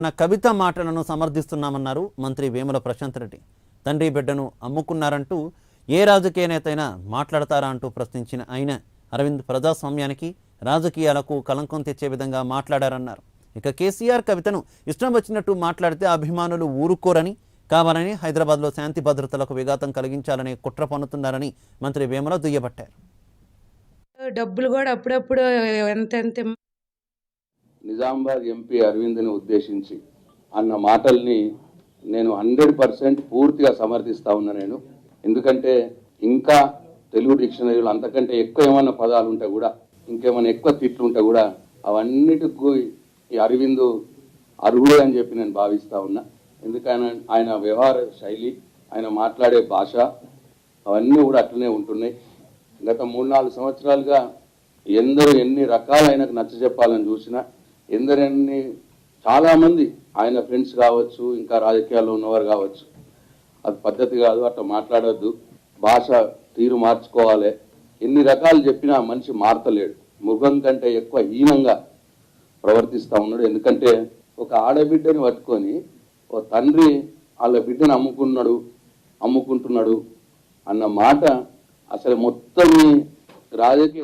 కవిత మాటలను సమర్థిస్తున్నామన్నారు మంత్రి వేముల ప్రశాంత్ రెడ్డి. తండ్రి బిడ్డను అమ్ముకున్నారంటూ ఏ రాజకీయ నేతైనా మాట్లాడతారా అంటూ ప్రశ్నించిన ఆయన అరవింద్ ప్రజాస్వామ్యానికి రాజకీయాలకు కలంకం తెచ్చే విధంగా మాట్లాడారన్నారు. ఇక కేసీఆర్ కవితను ఇష్టం వచ్చినట్టు మాట్లాడితే అభిమానులు ఊరుకోరని, కావాలని హైదరాబాద్లో శాంతి భద్రతలకు విఘాతం కలిగించాలని కుట్ర పన్నుతున్నారని మంత్రి వేముల దుయ్యబట్టారు. డబ్బులు కూడా అప్పుడప్పుడు ఎంత నిజామాబాద్ ఎంపీ అరవింద్ని ఉద్దేశించి అన్న మాటల్ని నేను 100% పూర్తిగా సమర్థిస్తా ఉన్నా. నేను ఎందుకంటే ఇంకా తెలుగు డిక్షనరీలో అంతకంటే ఎక్కువ ఏమన్నా పదాలు ఉంటే కూడా, ఇంకేమైనా ఎక్కువ తిట్లు ఉంటే కూడా అవన్నిటికీ ఈ అరవింద్ అర్హుడే అని చెప్పి నేను భావిస్తా ఉన్నా. ఎందుకని ఆయన వ్యవహార శైలి, ఆయన మాట్లాడే భాష అవన్నీ కూడా అట్లనే ఉంటున్నాయి. గత 3-4 సంవత్సరాలుగా ఎందరూ ఎన్ని రకాల ఆయనకు నచ్చ చెప్పాలని చూసినా, ఎందరన్ని చాలామంది ఆయన ఫ్రెండ్స్ కావచ్చు, ఇంకా రాజకీయాల్లో ఉన్నవారు కావచ్చు, అది పద్ధతి కాదు, అట్లా మాట్లాడొద్దు, భాష తీరు మార్చుకోవాలి, ఎన్ని రకాలు చెప్పినా మనిషి మారతలేడు. మృగం కంటే ఎక్కువ హీనంగా ప్రవర్తిస్తూ ఉన్నాడు. ఎందుకంటే ఒక ఆడబిడ్డని పట్టుకొని ఓ తండ్రి వాళ్ళ బిడ్డను అమ్ముకుంటున్నాడు అన్న మాట అసలు మొత్తం రాజకీయ